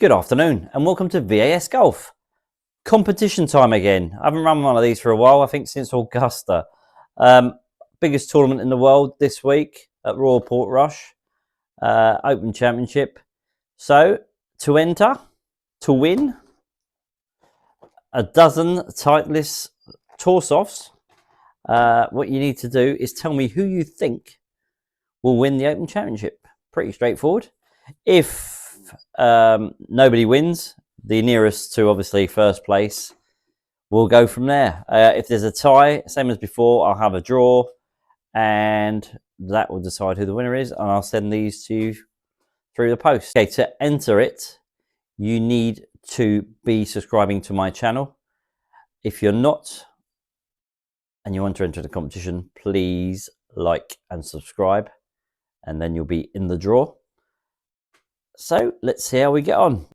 Good afternoon and welcome to VAS Golf. Competition time again. I haven't run one of these for a while, I think since Augusta. Biggest tournament in the world this week at Royal Portrush, Open Championship. So, to enter, to win, a dozen Titleist Tour-Softs, what you need to do is tell me who you think will win the Open Championship. Pretty straightforward. If nobody wins, the nearest to obviously first place will go from there. If there's a tie, same as before, I'll have a draw and that will decide who the winner is, and I'll send these to you through the post. Okay, to enter it, you need to be subscribing to my channel. If you're not and you want to enter the competition, please like and subscribe, and then you'll be in the draw. So let's see how we get on.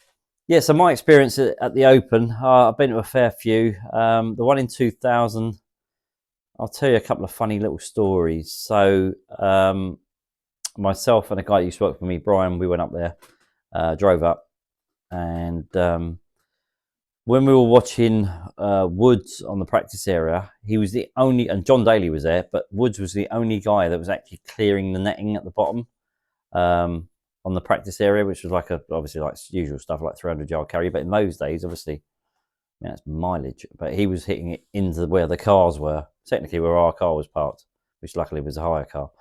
Yeah, so my experience at the Open, I've been to a fair few. The one in 2000, I'll tell you a couple of funny little stories. So myself and a guy who used to work for me, Brian, we went up there, drove up, and when we were watching Woods on the practice area, he was the only, and John Daly was there, but Woods was the only guy that was actually clearing the netting at the bottom. On the practice area, which was like obviously like usual stuff, like 300-yard carry. But in those days, obviously, that's mileage. But he was hitting it into where the cars were, technically where our car was parked, which luckily was a hire car.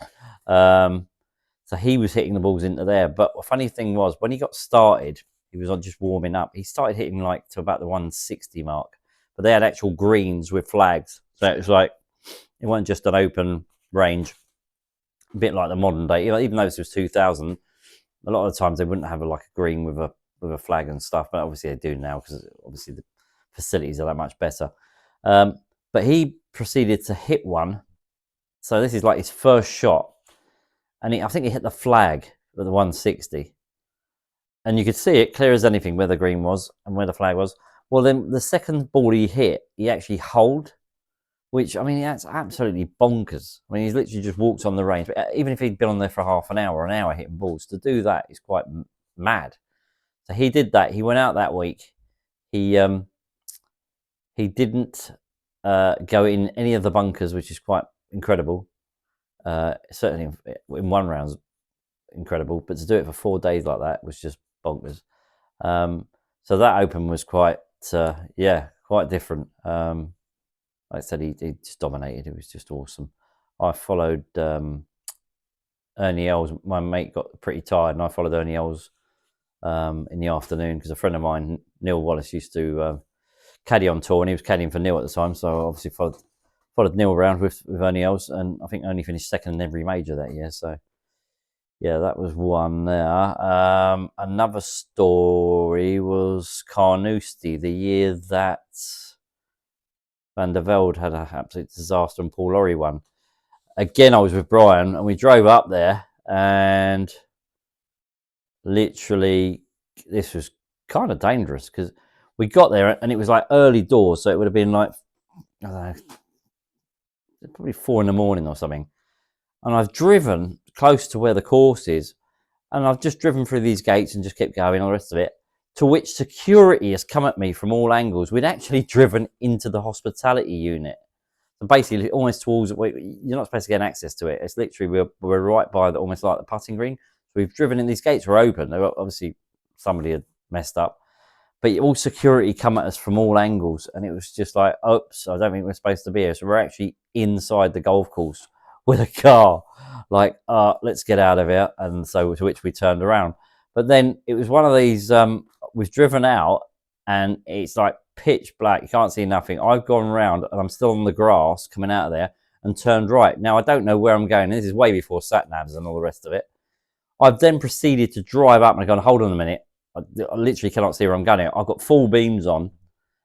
So he was hitting the balls into there. But the funny thing was, when he got started, he was just warming up. He started hitting like to about the 160 mark. But they had actual greens with flags. So it was like, it wasn't just an open range, a bit like the modern day. Even though this was 2000, a lot of the times they wouldn't have like a green with a flag and stuff, but obviously they do now because obviously the facilities are that much better. But he proceeded to hit one. So this is like his first shot, and I think he hit the flag at the 160, and you could see it clear as anything where the green was and where the flag was. Well, then the second ball he hit, he actually holed, which, I mean, that's absolutely bonkers. I mean, he's literally just walked on the range. But even if he'd been on there for half an hour hitting balls, to do that is quite mad. So he did that. He went out that week. He didn't go in any of the bunkers, which is quite incredible. Certainly in one round's incredible. But to do it for 4 days like that was just bonkers. So that Open was quite, quite different. Like I said, he just dominated. It was just awesome. I followed Ernie Els. My mate got pretty tired, and I followed Ernie Els in the afternoon because a friend of mine, Neil Wallace, used to caddy on tour, and he was caddying for Neil at the time. So I obviously followed Neil around with Ernie Els, and I think Ernie finished second in every major that year. So yeah, that was one there. Another story was Carnoustie, the year that Van der Velde had an absolute disaster and Paul Lawrie won. Again, I was with Brian and we drove up there, and literally this was kind of dangerous because we got there and it was like early doors, so it would have been like, I don't know, probably 4 in the morning or something. And I've driven close to where the course is, and I've just driven through these gates and just kept going, all the rest of it. To which security has come at me from all angles. We'd actually driven into the hospitality unit. So basically, almost towards, you're not supposed to get access to it. It's literally, we're right by almost like the putting green. So we've driven in, these gates were open. They were, obviously, somebody had messed up. But all security come at us from all angles. And it was just like, oops, I don't think we're supposed to be here. So we're actually inside the golf course with a car. Like, let's get out of here. And so to which we turned around. But then it was one of these, we've driven out and it's like pitch black. You can't see nothing. I've gone round and I'm still on the grass coming out of there and turned right. Now, I don't know where I'm going. This is way before sat-navs and all the rest of it. I've then proceeded to drive up and I've gone, hold on a minute. I literally cannot see where I'm going. I've got full beams on.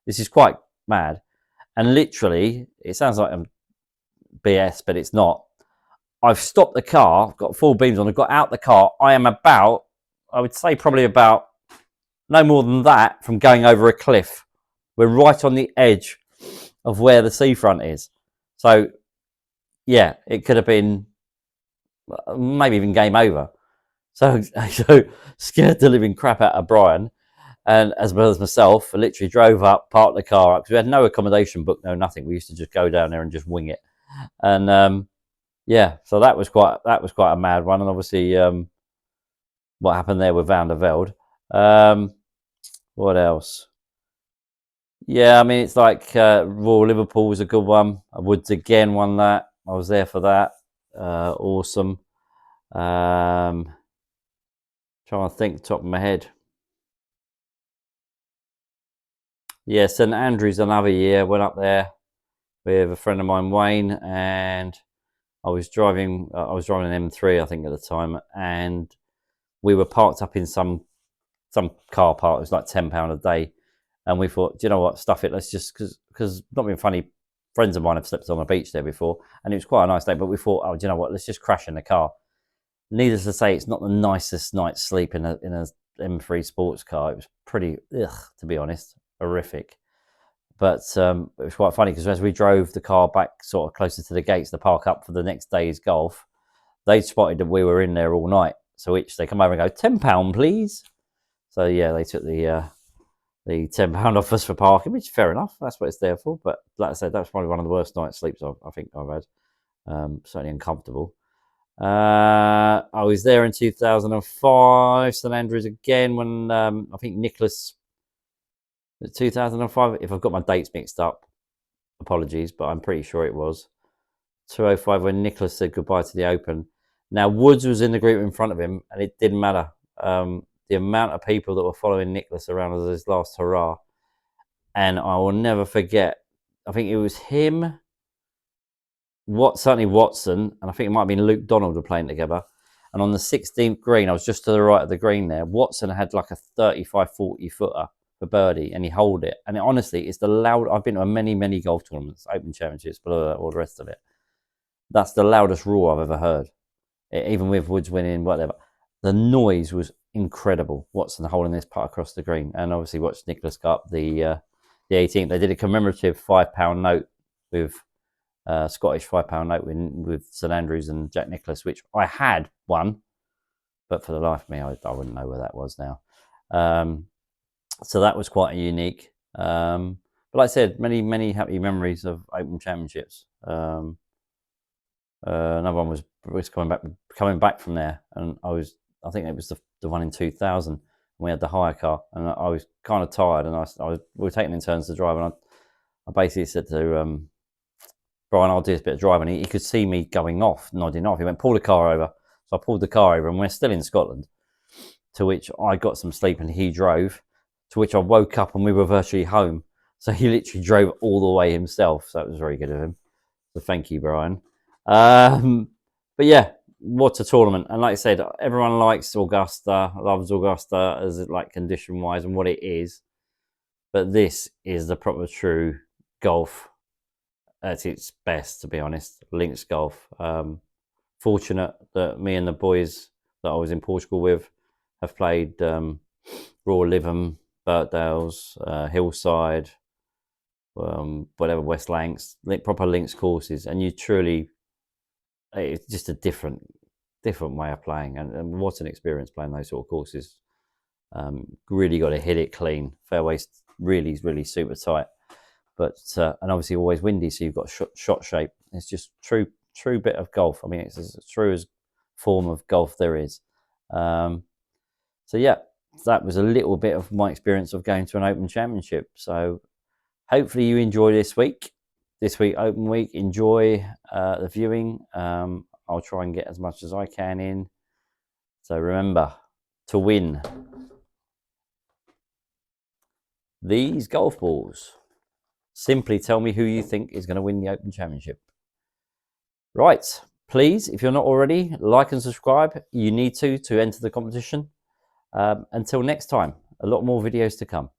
This is quite mad. And literally, it sounds like I'm BS, but it's not. I've stopped the car, I've got full beams on, I've got out the car. I am about, I would say probably about no more than that from going over a cliff. We're right on the edge of where the seafront is. So, yeah, it could have been maybe even game over. So scared the living crap out of Brian. And as well as myself, I literally drove up, parked the car up, because we had no accommodation booked, no nothing. We used to just go down there and just wing it. And yeah, so that was quite a mad one. And obviously, what happened there with Van der Velde. What else? Yeah, I mean, it's like Royal Liverpool was a good one. Woods again won that. I was there for that. Awesome. Trying to think top of my head. Yeah, St Andrews another year. Went up there with a friend of mine, Wayne, and I was driving an M3, I think, at the time, and we were parked up in some car park. It was like £10 a day, and we thought, do you know what, stuff it. Let's just because not being funny, friends of mine have slept on the beach there before, and it was quite a nice day. But we thought, oh, do you know what, let's just crash in the car. Needless to say, it's not the nicest night's sleep in a M3 sports car. It was pretty, to be honest, horrific. But it was quite funny because as we drove the car back sort of closer to the gates to park up for the next day's golf, they spotted that we were in there all night. So they come over and go, £10, please. So yeah, they took the £10 off us for parking, which is fair enough. That's what it's there for. But like I said, that's probably one of the worst night's sleeps I think I've had. Certainly uncomfortable. I was there in 2005, St Andrews again, when I think Nicholas, 2005, if I've got my dates mixed up, apologies, but I'm pretty sure it was 2005 when Nicholas said goodbye to the Open. Now, Woods was in the group in front of him, and it didn't matter. The amount of people that were following Nicholas around as his last hurrah. And I will never forget, I think it was him, certainly Watson, and I think it might have been Luke Donald were playing together. And on the 16th green, I was just to the right of the green there, Watson had like a 35, 40 footer for birdie, and he holed it. And honestly, it's the loud. I've been to many, many golf tournaments, Open Championships, all the rest of it. That's the loudest roar I've ever heard. Even with Woods winning, whatever. The noise was incredible. Watson holding this putt across the green, and obviously watched Nicholas go up the 18th. They did a commemorative £5 note with Scottish £5 note with St Andrews and Jack Nicklaus, which I had one, but for the life of me, I wouldn't know where that was now. So that was quite unique. But like I said, many, many happy memories of Open Championships. Another one was coming back from there, and I think it was the one in 2000. And we had the hire car, and I was kind of tired, and we were taking in turns to drive, and I basically said to Brian, I'll do this bit of driving. He could see me going off, nodding off. He went, pull the car over. So I pulled the car over, and we're still in Scotland, to which I got some sleep and he drove, to which I woke up and we were virtually home. So he literally drove all the way himself. So that was very good of him. So thank you, Brian. But yeah, what a tournament. And like I said, everyone likes Augusta, loves Augusta as like condition-wise and what it is. But this is the proper true golf at its best, to be honest. Links golf. Fortunate that me and the boys that I was in Portugal with have played Royal Lytham, Birkdales, Hillside, whatever, West Lancs, proper links courses, and you truly, it's just a different way of playing, and what an experience playing those sort of courses. Really got to hit it clean. Fairways really, really super tight, but and obviously always windy, so you've got shot shape. It's just true bit of golf. I mean, it's as true as form of golf there is. So yeah, that was a little bit of my experience of going to an Open Championship. So hopefully you enjoy this week Open Week. Enjoy the viewing. I'll try and get as much as I can in. So remember, to win these golf balls, simply tell me who you think is going to win the Open Championship. Right, please, if you're not already, like and subscribe. You need to enter the competition. Until next time, a lot more videos to come.